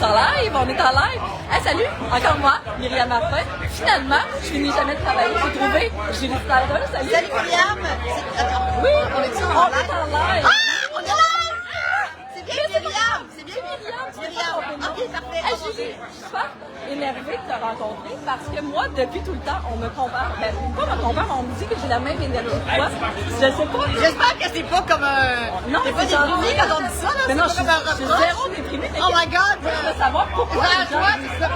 est en live, on est en live. Hey, salut, encore moi, Myriam Martin. Finalement, je finis jamais de travailler. J'ai trouvé Julie Snyder. Salut. Salut Myriam. Attends, Oui, on est on est en live. Ah, on est live. C'est bien Myriam. C'est bien Myriam. Ok, parfait. Hey, Julie, je suis super énervée de te rencontrer parce que moi, depuis tout le temps, on me compare. Ben, pas me compare, mais on me dit que j'ai la même énergie que toi. Je sais pas. J'espère que c'est pas comme un. Non, c'est pas déprimé quand on dit ça, là. Mais non, je c'est pas comme un suis reproche. zéro déprimée. Oh my god. Je veux savoir pourquoi. Genre, les gens toi, disent ça.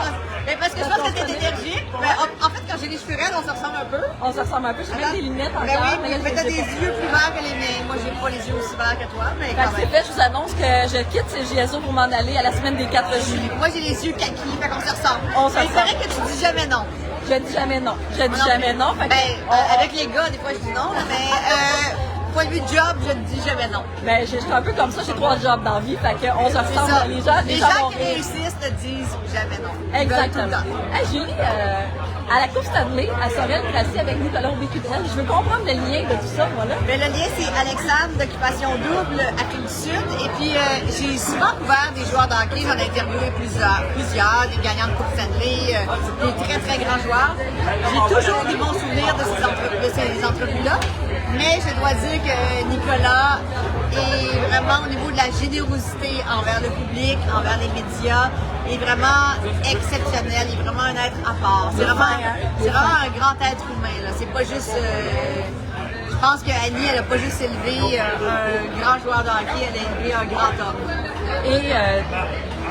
mais parce que je pense que t'es énergique. Mais en fait, quand j'ai les cheveux raides, on se ressemble un peu. On se ressemble un peu. J'ai même des lunettes encore. Ben oui, mais là, mais je t'as les des ai pas. yeux plus verts que les miens. Moi, j'ai pas les yeux aussi verts que toi, mais Fait quand que c'est même. fait, je vous annonce que je quitte CJSO pour m'en aller à la semaine des 4 juillet. Moi, j'ai les yeux kaki, fait qu'on se ressemble. On se Mais il ressemble. paraît que tu dis jamais non. Je dis jamais non. Je dis Moi non jamais plus. non. Fait que Avec les gars, des fois, je dis non, mais point de vue job, je ne dis jamais non. ben, je suis un peu comme ça, j'ai 3 jobs dans la vie, fait qu'on se C'est ressemble. ça. Les gens vont qui rire. réussissent te disent jamais non. Exactement. Hey, Julie, à la Coupe Stanley, à Sorel-Tracy avec Nicolas Aubé-Cudrel, je veux comprendre le lien de tout ça, moi, là. Mais le lien, c'est Alexandre d'Occupation Double, Afrique du Sud. Et puis, j'ai souvent couvert des joueurs de hockey. J'en ai interviewé plusieurs, des gagnants de Coupe Stanley, des très, très grands joueurs. J'ai toujours des bons souvenirs de ces entrevues-là. Mais je dois dire que Nicolas est vraiment, au niveau de la générosité envers le public, envers les médias, est vraiment exceptionnel. Il est vraiment un être à part. C'est vraiment un grand être humain, là. C'est pas juste... je pense qu'Annie, elle n'a pas juste élevé un grand joueur de hockey, elle a élevé un grand homme. Et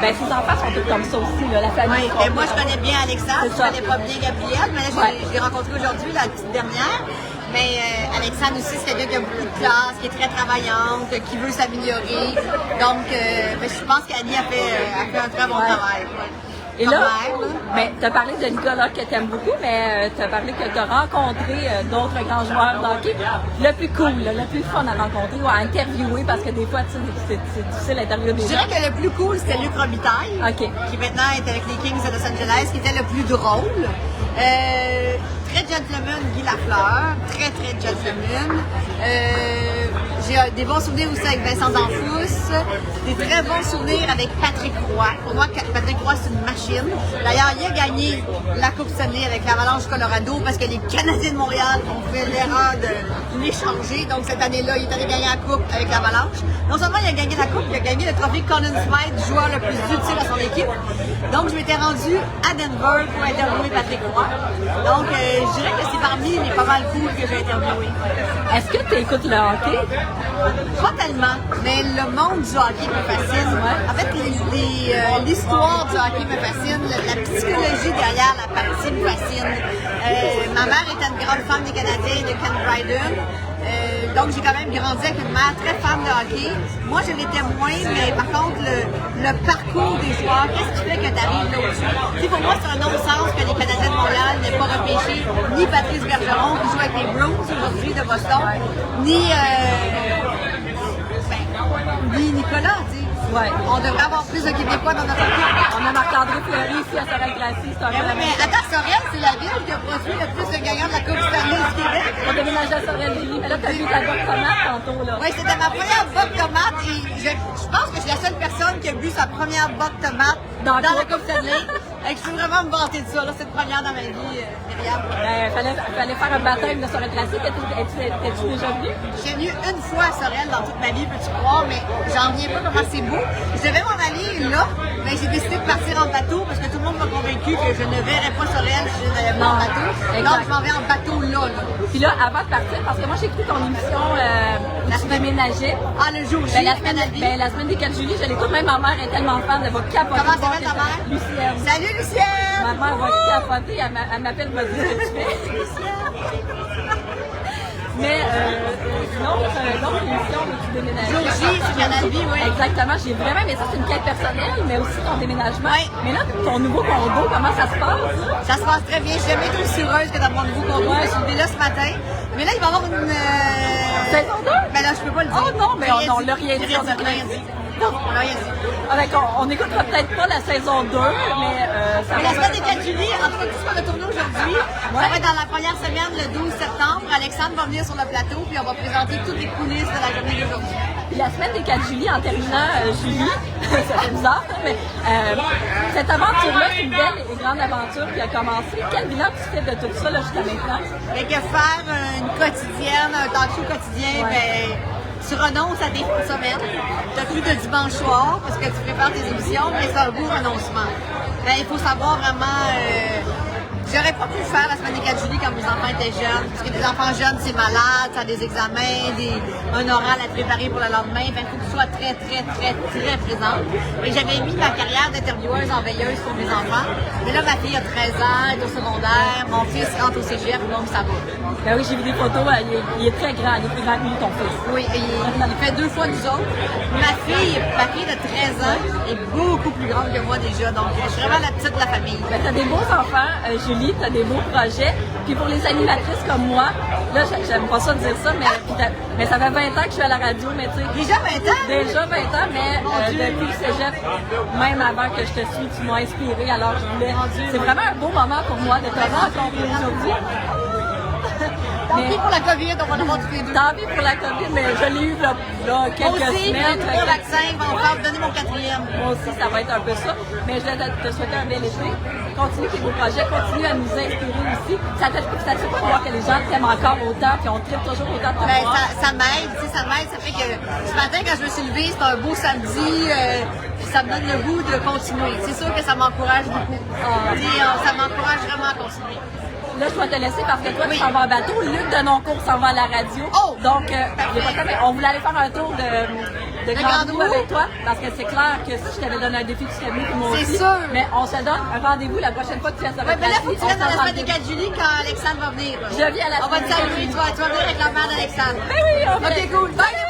ben, ses enfants sont tous comme ça aussi, là, la famille. Oui, moi je connais bien Alexandre, C'est je ça. connais pas bien Gabrielle, mais là je l'ai rencontré aujourd'hui, la petite dernière. Mais Alexandre aussi, c'est quelqu'un qui a beaucoup de classe, qui est très travaillante, qui veut s'améliorer. Donc, je pense qu'Annie a fait un très bon travail. Et là, ben, tu as parlé de Nicolas que tu aimes beaucoup, mais tu as parlé que tu as rencontré d'autres grands joueurs de hockey. Le plus cool, le plus fun à rencontrer ou à interviewer, parce que des fois, tu sais, c'est difficile d'interviewer des Je gens. dirais que le plus cool, c'était Luc Robitaille, qui maintenant est avec les Kings de Los Angeles, qui était le plus drôle. Très gentleman, Guy Lafleur, très gentleman. J'ai des bons souvenirs aussi avec Vincent D'Anfous, des très bons souvenirs avec Patrick Roy. Pour moi, Patrick Roy, c'est une machine. D'ailleurs, il a gagné la Coupe Stanley avec l'Avalanche Colorado parce que les Canadiens de Montréal ont fait l'erreur de l'échanger. Donc, cette année-là, il est allé gagner la Coupe avec l'Avalanche. Non seulement il a gagné la Coupe, il a gagné le trophée Conn Smythe, joueur le plus utile à son équipe. Donc, je m'étais rendue à Denver pour interviewer Patrick Roy. Donc, je dirais que c'est parmi les pas mal cool que j'ai interviewé. Est-ce que tu écoutes le hockey? Pas tellement, mais le monde du hockey me fascine. En fait, l'histoire du hockey me fascine, la psychologie derrière la partie me fascine. Ma mère était une grande fan des Canadiens, de Ken Dryden. Donc, j'ai quand même grandi avec une mère très fan de hockey. Moi, je l'étais moins, mais par contre, le parcours des joueurs, qu'est-ce qui fait que tu arrives là-dessus? Pour moi, c'est un non-sens que les Canadiens de Montréal n'aient pas repêché ni Patrice Bergeron, qui joue avec les Bruins aujourd'hui de Boston, ni Nicolas, tu sais. Ouais. On devrait avoir plus de Québécois dans notre équipe. On a Marc-André Fleury ici à Sorel-Tracy, c'est un peu la même Mais chose. attends, Sorel, c'est la ville qui a produit le plus de gagnants de la Coupe Stanley du Québec. On déménageait à Sorel-Julie, mais là, tu as vu ta boîte tomate tantôt, là. Oui, c'était ma première botte tomate et je pense que je suis la seule personne qui a bu sa première botte tomate dans la Coupe Stanley. Et que je peux vraiment me vanter de ça. C'est une première dans ma vie, Myriam. Ben, fallait faire un baptême de Sorel-Tracy. Es-tu déjà venu? Je suis venue une fois à Sorel dans toute ma vie, peux-tu croire, mais j'en reviens pas comment c'est beau. Je devais m'en aller là, mais j'ai décidé de partir en bateau parce que tout le monde m'a convaincu que je ne verrais pas Sorel si je n'allais pas en bateau. Donc je m'en vais en bateau là. Puis là, avant de partir, parce que moi j'ai écouté ton émission où tu déménageais. Ah, le jour J, la semaine des 4 juillet, je l'écoute, même ma mère est tellement fan, elle va capoter. Comment s'appelle ta mère? Lucienne. Salut Lucienne! Ma mère va capoter, elle m'appelle, me dire ce que tu fais. Mais l'autre émission où tu déménageais. Jour J, c'est Canal Vie, oui. Exactement, j'ai vraiment aimé ça, c'est une quête personnelle, mais aussi ton déménagement. Oui. Mais là, ton nouveau condo, comment ça se passe? Ça se passe très bien. Je suis jamais été aussi heureuse que dans mon nouveau condo. Je suis levée là ce matin. Mais là, il va y avoir une... Saison 2? Ben là, je peux pas le dire. Oh non, mais on l'a rien dit. On l'a rien dit. On l'a rien dit. On n'écoutera peut-être pas la saison 2, mais ça va... Mais la semaine des 4 juillet, en tout cas, tout ce qu'on a tourné aujourd'hui, ça va être dans la première semaine, le 12 septembre. Alexandre va venir sur le plateau, puis on va présenter toutes les coulisses de la journée d'aujourd'hui. Puis la semaine des 4 juillet, en terminant Julie, ça fait bizarre, mais cette aventure-là, c'est une belle et grande aventure qui a commencé. Quel bilan tu fais de tout ça là, jusqu'à maintenant? Et que faire une quotidienne, un talk show quotidien, ben, tu renonces à tes semaines. Tu n'as plus de dimanche soir parce que tu prépares tes émissions, mais c'est un beau renoncement. Ben, il faut savoir vraiment. J'aurais pas pu le faire la semaine des 4 juillet quand mes enfants étaient jeunes, parce que des enfants jeunes, c'est malade, ça a des examens, un oral à te préparer pour le lendemain. Il faut que tu sois très présente. Et j'avais mis ma carrière d'intervieweuse en veilleuse pour mes enfants. Mais là, ma fille a 13 ans, elle est au secondaire, mon fils rentre au cégep, donc ça va. Ben oui, j'ai vu des photos, il est très grand, il est plus grand que lui, ton fils. Oui, il fait 2 fois nous autres. Ma fille de 13 ans est beaucoup plus grande que moi déjà, donc je suis vraiment la petite de la famille. Ben, t'as des beaux enfants, Julie, t'as des beaux projets. Puis pour les animatrices comme moi, là, j'aime pas ça de dire ça, mais ça fait 20 ans que je suis à la radio, mais tu sais. Déjà 20 ans? Déjà 20 ans, mais depuis le cégep, même avant que je te suis, tu m'as inspirée, alors je voulais. C'est vraiment un beau moment pour moi de te rencontrer aujourd'hui. Tant pis pour la COVID, on va l'avoir tous les deux. Tant pis pour la COVID, mais je l'ai eu là quelques aussi, semaines. Le vaccin va encore donner mon 4e. Moi aussi, ça va être un peu ça. Mais je voulais te souhaiter un bel été. Continue tes beaux projets, continue à nous inspirer aussi. Ça te fait pas voir que les gens t'aiment encore autant, puis on tripe toujours autant de te voir. Ça m'aide, tu sais, ça fait que ce matin, quand je me suis levée, c'était un beau samedi, ça me donne le goût de continuer. C'est sûr que ça m'encourage beaucoup. Ça m'encourage vraiment à continuer. Là, je dois te laisser parce que toi, tu s'en vas en bateau. Luc de Noncourt s'en va à la radio. Oh! Donc, on voulait aller faire un tour de Grande-Roue avec toi parce que c'est clair que si je t'avais donné un défi, tu serais venu pour moi aussi. C'est sûr! Mais on se donne un rendez-vous la prochaine fois que tu viens avec mais là, faut que tu viennes à la semaine des 4 juillet quand Alexandre va venir. Je viens à la semaine. On va te saluer, tu vas venir avec la mère d'Alexandre. Ben oui, on va. Ok, cool. Bye!